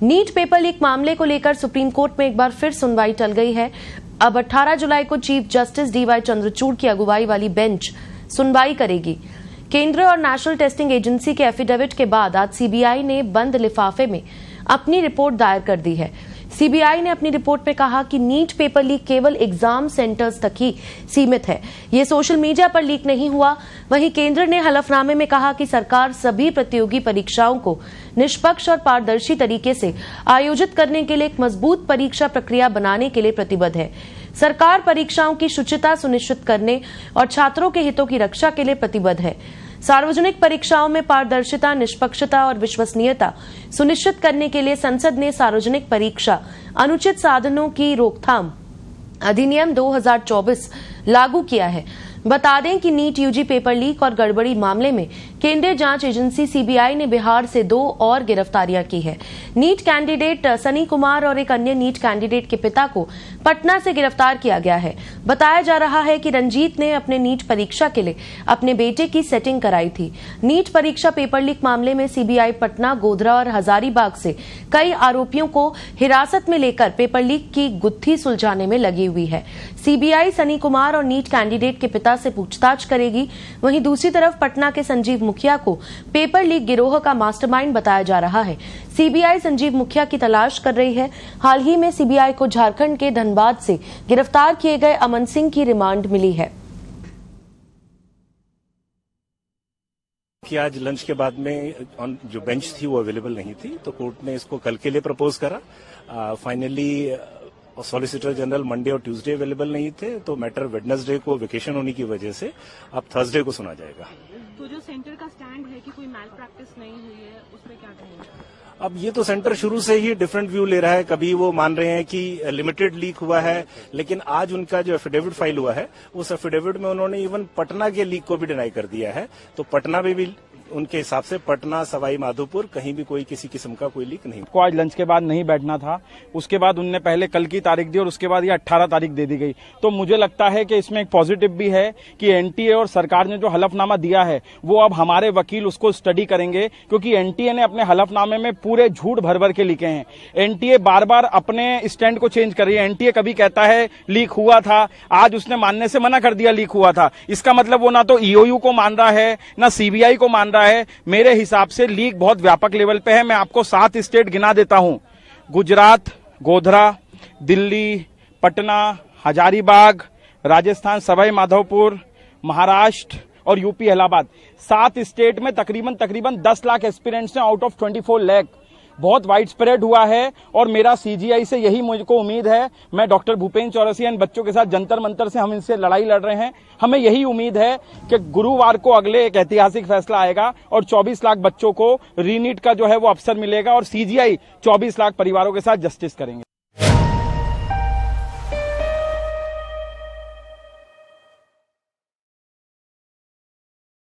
NEET paper leak मामले को लेकर सुप्रीम कोर्ट में एक बार फिर सुनवाई टल गई है। अब 18 जुलाई को चीफ जस्टिस डीवाई चंद्रचूड़ की अगुवाई वाली बेंच सुनवाई करेगी। केंद्र और नेशनल टेस्टिंग एजेंसी के एफिडेविट के बाद आज सीबीआई ने बंद लिफाफे में अपनी रिपोर्ट दायर कर दी है। सीबीआई ने अपनी रिपोर्ट में कहा कि नीट पेपर लीक केवल एग्जाम सेंटर्स तक ही सीमित है, ये सोशल मीडिया पर लीक नहीं हुआ। वहीं केंद्र ने हलफनामे में कहा कि सरकार सभी प्रतियोगी परीक्षाओं को निष्पक्ष और पारदर्शी तरीके से आयोजित करने के लिए एक मजबूत परीक्षा प्रक्रिया बनाने के लिए प्रतिबद्ध है। सरकार परीक्षाओं की शुचिता सुनिश्चित करने और छात्रों के हितों की रक्षा के लिए प्रतिबद्ध है। सार्वजनिक परीक्षाओं में पारदर्शिता, निष्पक्षता और विश्वसनीयता सुनिश्चित करने के लिए संसद ने सार्वजनिक परीक्षा अनुचित साधनों की रोकथाम अधिनियम 2024 लागू किया है। बता दें कि नीट यूजी पेपर लीक और गड़बड़ी मामले में केंद्रीय जांच एजेंसी सीबीआई ने बिहार से 2 और गिरफ्तारियां की है। नीट कैंडिडेट सनी कुमार और एक अन्य नीट कैंडिडेट के पिता को पटना से गिरफ्तार किया गया है। बताया जा रहा है कि रंजीत ने अपने नीट परीक्षा के लिए अपने बेटे की सेटिंग कराई थी। नीट परीक्षा पेपर लीक मामले में सीबीआई पटना, गोधरा और हजारीबाग से कई आरोपियों को हिरासत में लेकर पेपर लीक की गुत्थी सुलझाने में लगी हुई है। सीबीआई सनी कुमार और नीट कैंडिडेट के पिता से पूछताछ करेगी। वहीं दूसरी तरफ पटना के संजीव मुखिया को पेपर लीक गिरोह का मास्टरमाइंड बताया जा रहा है। सीबीआई संजीव मुखिया की तलाश कर रही है। हाल ही में सीबीआई को झारखंड के धनबाद से गिरफ्तार किए गए अमन सिंह की रिमांड मिली है। कि आज लंच के बाद में जो बेंच थी वो अवेलेबल नहीं थी, तो कोर्ट ने इसको कल के लिए प्रपोज करा। फाइनली सॉलिसिटर जनरल मंडे और ट्यूसडे अवेलेबल नहीं थे, तो मैटर वेडनेसडे को वेकेशन होने की वजह से अब थर्सडे को सुना जाएगा। तो जो सेंटर का स्टैंड है कि कोई मैल प्रैक्टिस नहीं हुई है, उस पर क्या कहेंगे? अब ये तो सेंटर शुरू से ही डिफरेंट व्यू ले रहा है। कभी वो मान रहे हैं कि लिमिटेड लीक हुआ है, लेकिन आज उनका जो एफिडेविट फाइल हुआ है उस एफिडेविट में उन्होंने इवन पटना के लीक को भी डिनाई कर दिया है। तो पटना में भी उनके हिसाब से पटना, सवाई माधोपुर कहीं भी कोई किसी किस्म का कोई लीक नहीं। को आज लंच के बाद नहीं बैठना था, उसके बाद उनने पहले कल की तारीख दी और उसके बाद ये 18 तारीख दे दी गई। तो मुझे लगता है कि इसमें एक पॉजिटिव भी है कि एनटीए और सरकार ने जो हलफनामा दिया है वो अब हमारे वकील उसको स्टडी करेंगे, क्योंकि एनटीए ने अपने हलफनामे में पूरे झूठ भर भर के लिखे हैं। एनटीए बार बार अपने स्टैंड को चेंज कर रही है। एनटीए कभी कहता है लीक हुआ था, आज उसने मानने से मना कर दिया लीक हुआ था। इसका मतलब वो ना तो ईओयू को मान रहा है ना सीबीआई को मान रहा है। मेरे हिसाब से लीक बहुत व्यापक लेवल पे है। मैं आपको 7 स्टेट गिना देता हूं: गुजरात, गोधरा, दिल्ली, पटना, हजारीबाग, राजस्थान, सवाई माधोपुर, महाराष्ट्र और यूपी इलाहाबाद। 7 स्टेट में तकरीबन 10 लाख एस्पिरेंट्स हैं आउट ऑफ 24 लाख। बहुत वाइड स्प्रेड हुआ है और मेरा सीजीआई से यही मुझको उम्मीद है। मैं डॉक्टर भूपेंद्र चौरसिया इन बच्चों के साथ जंतर मंतर से हम इनसे लड़ाई लड़ रहे हैं। हमें यही उम्मीद है कि गुरुवार को अगले एक ऐतिहासिक फैसला आएगा और 24 लाख बच्चों को रीनीट का जो है वो अवसर मिलेगा और सीजीआई 24 लाख परिवारों के साथ जस्टिस करेंगे।